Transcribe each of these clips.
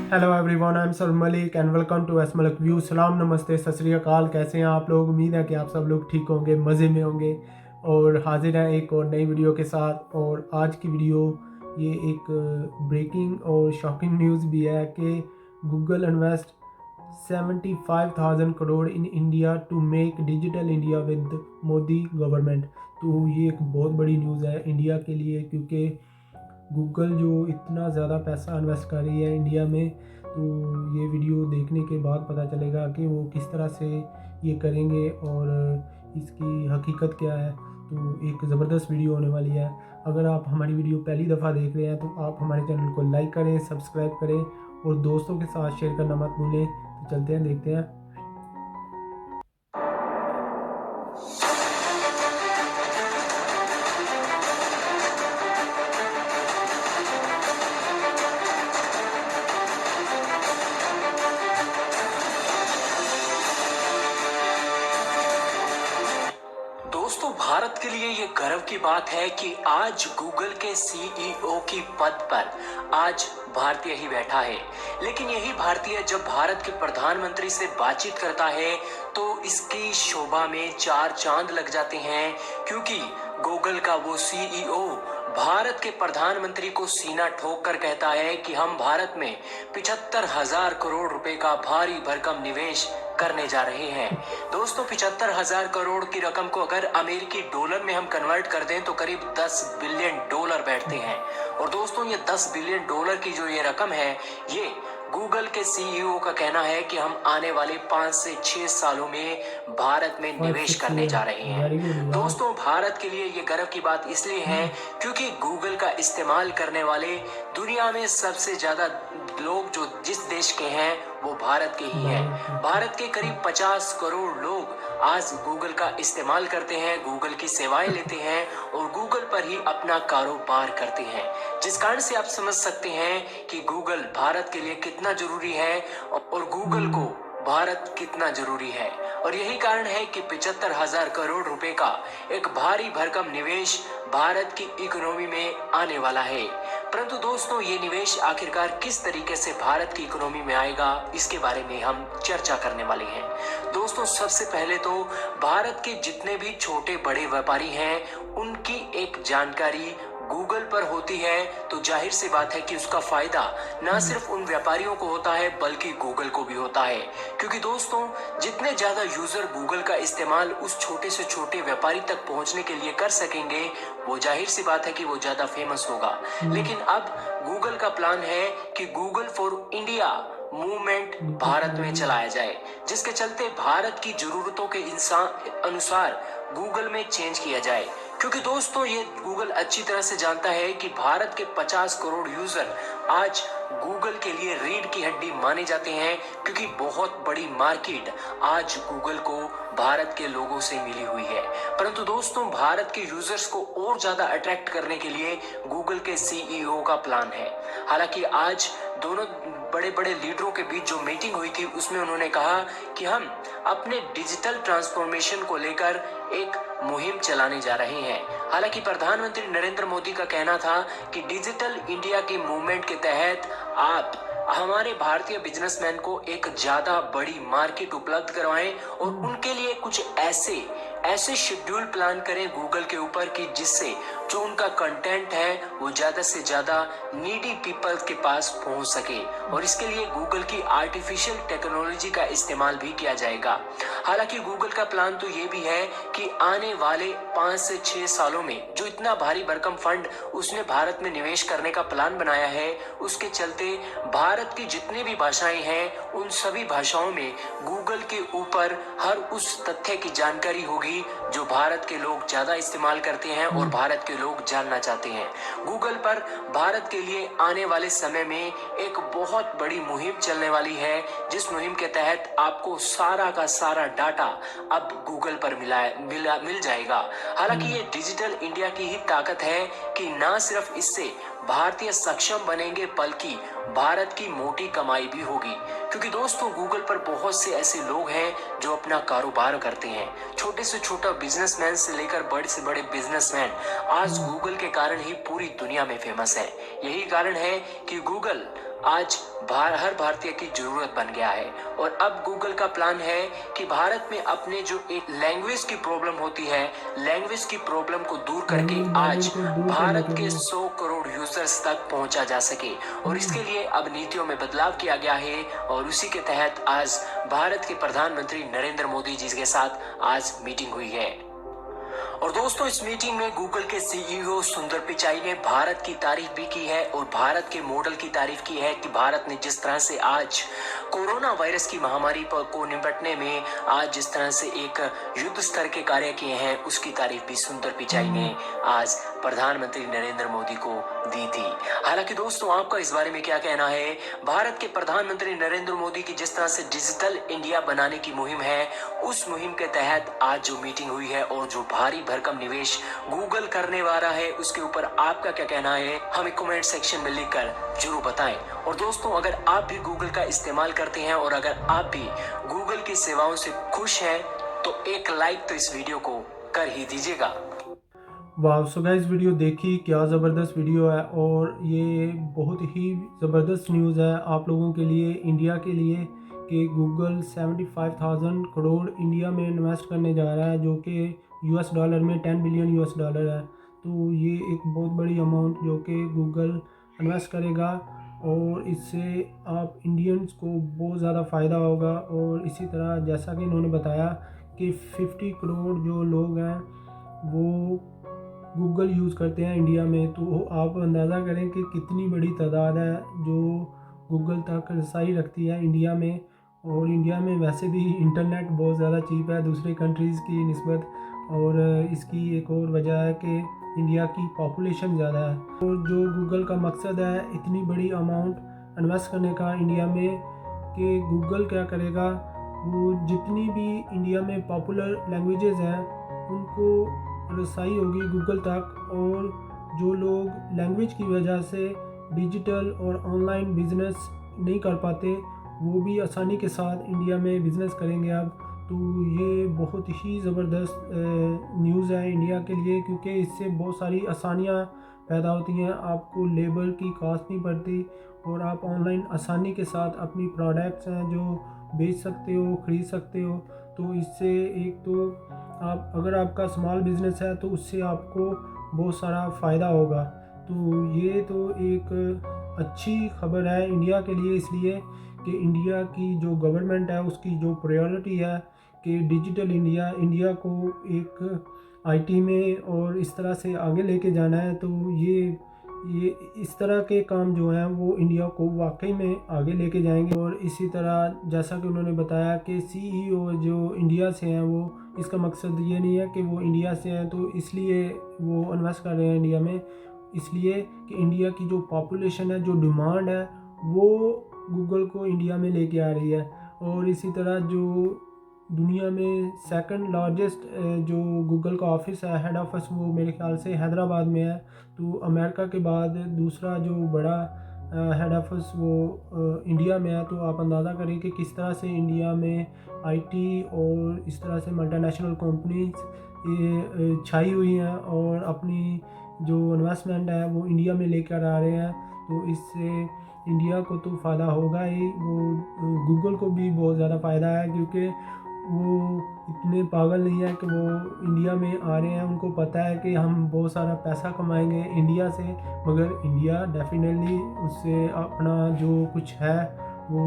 Hello everyone, I am sir Malik and welcome to S Malik view. सलाम, नमस्ते, सत श्री अकाल। कैसे हैं आप लोग? उम्मीद है कि आप सब लोग ठीक होंगे, मज़े में होंगे और हाजिर हैं एक और नई वीडियो के साथ। और आज की वीडियो ये एक ब्रेकिंग और शॉकिंग न्यूज़ भी है कि Google invest 75,000 crore in India to make digital India with Modi government. तो ये एक बहुत बड़ी न्यूज़ है इंडिया के लिए, क्योंकि गूगल जो इतना ज़्यादा पैसा इन्वेस्ट कर रही है इंडिया में। तो ये वीडियो देखने के बाद पता चलेगा कि वो किस तरह से ये करेंगे और इसकी हकीकत क्या है। तो एक ज़बरदस्त वीडियो होने वाली है। अगर आप हमारी वीडियो पहली दफ़ा देख रहे हैं तो आप हमारे चैनल को लाइक करें, सब्सक्राइब करें और दोस्तों के साथ शेयर करना मत भूलें। तो चलते हैं, देखते हैं। दोस्तों, भारत के लिए ये गर्व की बात है कि आज गूगल के सीईओ की पद पर आज भारतीय ही बैठा है। लेकिन यही भारतीय जब भारत के प्रधानमंत्री से बातचीत करता है तो इसकी शोभा में चार चांद लग जाते हैं, क्योंकि गूगल का वो सीईओ भारत के प्रधानमंत्री को सीना ठोक कर कहता है कि हम भारत में 75,000 करोड़ रुपए का भारी भरकम निवेश करने जा रहे हैं। दोस्तों, 75,000 करोड़ की रकम को अगर अमेरिकी डॉलर में हम कन्वर्ट कर दें तो करीब 10 बिलियन डॉलर बैठते हैं। और दोस्तों, ये 10 बिलियन डॉलर की जो ये रकम है, ये गूगल के सीईओ का कहना है कि हम आने वाले 5 से 6 सालों में भारत में निवेश करने जा रहे हैं। दोस्तों, भारत के लिए ये गर्व की बात इसलिए है क्योंकि गूगल का इस्तेमाल करने वाले दुनिया में सबसे ज्यादा लोग जो जिस देश के हैं वो भारत के ही हैं। भारत के करीब 50 करोड़ लोग आज गूगल का इस्तेमाल करते हैं, गूगल की सेवाएं लेते हैं और गूगल पर ही अपना कारोबार करते हैं। जिस कारण से आप समझ सकते हैं कि गूगल भारत के लिए कितना जरूरी है और गूगल को भारत कितना जरूरी है। और यही कारण है कि 75,000 करोड़ रुपए का एक भारी भरकम निवेश भारत की इकोनॉमी में आने वाला है। परंतु दोस्तों, ये निवेश आखिरकार किस तरीके से भारत की इकोनॉमी में आएगा, इसके बारे में हम चर्चा करने वाले हैं। दोस्तों, सबसे पहले तो भारत के जितने भी छोटे बड़े व्यापारी हैं उनकी एक जानकारी गूगल पर होती है तो जाहिर सी बात है कि उसका फायदा ना सिर्फ उन व्यापारियों को होता है बल्कि गूगल को भी होता है। क्योंकि दोस्तों, जितने ज्यादा यूजर गूगल का इस्तेमाल उस छोटे से छोटे व्यापारी तक पहुंचने के लिए कर सकेंगे, वो जाहिर सी बात है कि वो ज्यादा फेमस होगा। लेकिन अब गूगल का प्लान है कि Google for India movement Bharat में चलाया जाए, जिसके चलते भारत की जरूरतों के अनुसार गूगल में चेंज किया जाए। क्योंकि दोस्तों, ये गूगल अच्छी तरह से जानता है कि भारत के 50 करोड़ यूजर आज गूगल के लिए रीढ़ की हड्डी माने जाते हैं, क्योंकि बहुत बड़ी मार्केट आज गूगल को भारत के लोगों से मिली हुई है। परंतु दोस्तों, भारत के यूजर्स को और ज्यादा अट्रैक्ट करने के लिए गूगल के सीईओ का प्लान है। हालांकि आज दोनों बड़े बड़े लीडरों के बीच जो मीटिंग हुई थी उसमें उन्होंने कहा कि हम अपने डिजिटल ट्रांसफॉर्मेशन को लेकर एक मुहिम चलाने जा रहे हैं। हालांकि प्रधानमंत्री नरेंद्र मोदी का कहना था कि डिजिटल इंडिया के मूवमेंट के तहत आप हमारे भारतीय बिजनेसमैन को एक ज्यादा बड़ी मार्केट उपलब्ध करवाएं और उनके लिए कुछ ऐसे शेड्यूल प्लान करें गूगल के ऊपर कि जिससे जो उनका कंटेंट है वो ज्यादा से ज्यादा नीडी पीपल के पास पहुंच सके। और इसके लिए गूगल की आर्टिफिशियल टेक्नोलॉजी का इस्तेमाल भी किया जाएगा। हालांकि गूगल का प्लान तो ये भी है कि आने वाले 5 से 6 सालों में जो इतना भारी भरकम फंड उसने भारत में निवेश करने का प्लान बनाया है, उसके चलते भारत की जितनी भी भाषाएं हैं उन सभी भाषाओं में गूगल के ऊपर हर उस तथ्य की जानकारी होगी जो भारत के लोग ज्यादा इस्तेमाल करते हैं और भारत के लोग जानना चाहते हैं। गूगल पर भारत के लिए आने वाले समय में एक बहुत बड़ी मुहिम चलने वाली है, जिस मुहिम के तहत आपको सारा का सारा डाटा अब गूगल पर मिल जाएगा। हालांकि ये डिजिटल इंडिया की ही ताकत है कि ना सिर्फ इससे भारतीय सक्षम बनेंगे बल्कि भारत की मोटी कमाई भी होगी। क्योंकि दोस्तों, गूगल पर बहुत से ऐसे लोग हैं जो अपना कारोबार करते हैं। छोटे से छोटा बिजनेसमैन से लेकर बड़े से बड़े बिजनेसमैन आज गूगल के कारण ही पूरी दुनिया में फेमस है। यही कारण है कि गूगल आज हर भारतीय की जरूरत बन गया है। और अब गूगल का प्लान है कि भारत में अपने जो एक लैंग्वेज की प्रॉब्लम होती है, लैंग्वेज की प्रॉब्लम को दूर करके लैंग्वेज आज बैरियर को दूर करने भारत के के लिए 100 करोड़ यूजर्स तक पहुंचा जा सके। और इसके लिए अब नीतियों में बदलाव किया गया है और उसी के तहत आज भारत के प्रधानमंत्री नरेंद्र मोदी जी के साथ आज मीटिंग हुई है। और दोस्तों, इस मीटिंग में गूगल के सीईओ सुंदर पिचाई ने भारत की तारीफ भी की है और भारत के मॉडल की तारीफ की है कि भारत ने जिस तरह से आज कोरोना वायरस की महामारी पर को निपटने में आज जिस तरह से एक युद्ध स्तर के कार्य किए हैं, उसकी तारीफ भी सुंदर पिचाई ने आज प्रधानमंत्री नरेंद्र मोदी को दी थी। हालांकि दोस्तों, आपका इस बारे में क्या कहना है? भारत के प्रधानमंत्री नरेंद्र मोदी की जिस तरह से डिजिटल इंडिया बनाने की मुहिम है, उस मुहिम के तहत आज जो मीटिंग हुई है और जो भारी भरकम निवेश गूगल करने वाला है, उसके ऊपर आपका क्या कहना है? हमें कमेंट सेक्शन में लिखकर जरूर बताएं। और दोस्तों, अगर आप भी गूगल का इस्तेमाल करते हैं और अगर आप भी गूगल की सेवाओं से खुश हैं, तो एक लाइक तो इस वीडियो को कर ही दीजिएगा। वाह, सो गाइस वीडियो देखी, क्या ज़बरदस्त वीडियो है और ये बहुत ही ज़बरदस्त न्यूज़ है आप लोगों के लिए, इंडिया के लिए, कि गूगल 75,000 करोड़ इंडिया में इन्वेस्ट करने जा रहा है, जो कि यूएस डॉलर में 10 बिलियन यूएस डॉलर है। तो ये एक बहुत बड़ी अमाउंट जो कि गूगल इन्वेस्ट करेगा और इससे आप इंडियंस को बहुत ज़्यादा फ़ायदा होगा। और इसी तरह जैसा कि इन्होंने बताया कि 50 करोड़ जो लोग हैं वो गूगल यूज़ करते हैं इंडिया में, तो आप अंदाज़ा करें कि कितनी बड़ी तादाद है जो गूगल तक रसाई रखती है इंडिया में। और इंडिया में वैसे भी इंटरनेट बहुत ज़्यादा चीप है दूसरे कंट्रीज़ की निस्बत, और इसकी एक और वजह है कि इंडिया की पॉपुलेशन ज़्यादा है। और जो गूगल का मकसद है इतनी बड़ी अमाउंट इन्वेस्ट करने का इंडिया में, कि गूगल क्या करेगा, वो जितनी भी इंडिया में पॉपुलर लैंग्वेजेस हैं उनको रसाई होगी गूगल तक। और जो लोग लैंग्वेज की वजह से डिजिटल और ऑनलाइन बिजनेस नहीं कर पाते, वो भी आसानी के साथ इंडिया में बिज़नेस करेंगे अब। तो ये बहुत ही ज़बरदस्त न्यूज़ है इंडिया के लिए, क्योंकि इससे बहुत सारी आसानियाँ पैदा होती हैं, आपको लेबर की कॉस्ट नहीं पड़ती और आप ऑनलाइन आसानी के साथ अपनी प्रोडक्ट्स हैं जो बेच सकते हो, ख़रीद सकते हो। तो इससे एक तो आप अगर आपका स्मॉल बिज़नेस है तो उससे आपको बहुत सारा फ़ायदा होगा। तो ये तो एक अच्छी खबर है इंडिया के लिए, इसलिए कि इंडिया की जो गवर्नमेंट है उसकी जो प्रायोरिटी है कि डिजिटल इंडिया को एक आईटी में और इस तरह से आगे लेके जाना है। तो ये इस तरह के काम जो हैं वो इंडिया को वाकई में आगे लेके जाएंगे। और इसी तरह जैसा कि उन्होंने बताया कि सीईओ जो इंडिया से हैं, वो इसका मकसद ये नहीं है कि वो इंडिया से हैं तो इसलिए वो इन्वेस्ट कर रहे हैं इंडिया में, इसलिए कि इंडिया की जो पॉपुलेशन है, जो डिमांड है, वो गूगल को इंडिया में लेके आ रही है। और इसी तरह जो दुनिया में सेकंड लार्जेस्ट जो गूगल का ऑफिस है, हेड ऑफिस, वो मेरे ख्याल से हैदराबाद में है। तो अमेरिका के बाद दूसरा जो बड़ा हेड ऑफिस वो इंडिया में है। तो आप अंदाज़ा करें कि किस तरह से इंडिया में आईटी और इस तरह से मल्टीनेशनल कंपनीज ये छाई हुई हैं और अपनी जो इन्वेस्टमेंट है वो इंडिया में लेकर आ रहे हैं। तो इससे इंडिया को तो फ़ायदा होगा ही, वो गूगल को भी बहुत ज़्यादा फ़ायदा है, क्योंकि वो इतने पागल नहीं है कि वो इंडिया में आ रहे हैं। उनको पता है कि हम बहुत सारा पैसा कमाएंगे इंडिया से, मगर इंडिया डेफिनेटली उससे अपना जो कुछ है वो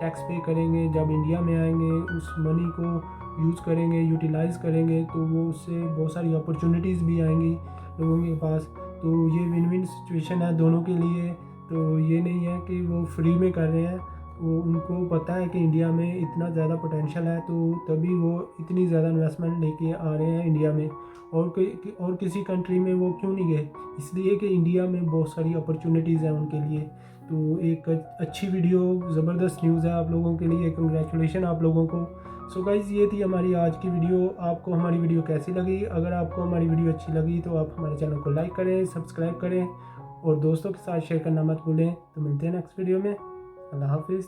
टैक्स पे करेंगे। जब इंडिया में आएंगे उस मनी को यूज़ करेंगे, यूटिलाइज़ करेंगे, तो वो उससे बहुत सारी अपॉर्चुनिटीज़ भी आएंगी लोगों के पास। तो ये विन विन सिचुएशन है दोनों के लिए। तो ये नहीं है कि वो फ्री में कर रहे हैं, वो उनको पता है कि इंडिया में इतना ज़्यादा पोटेंशियल है, तो तभी वो इतनी ज़्यादा इन्वेस्टमेंट लेके आ रहे हैं इंडिया में। और किसी कंट्री में वो क्यों नहीं गए, इसलिए कि इंडिया में बहुत सारी अपॉर्चुनिटीज़ हैं उनके लिए। तो एक अच्छी वीडियो, ज़बरदस्त न्यूज़ है आप लोगों के लिए, कंग्रेचुलेशन आप लोगों को। सो गाइज़, ये थी हमारी आज की वीडियो। आपको हमारी वीडियो कैसी लगी? अगर आपको हमारी वीडियो अच्छी लगी तो आप हमारे चैनल को लाइक करें, सब्सक्राइब करें और दोस्तों के साथ शेयर करना मत भूलें। तो मिलते हैं नेक्स्ट वीडियो में। अल्लाह हाफिज़।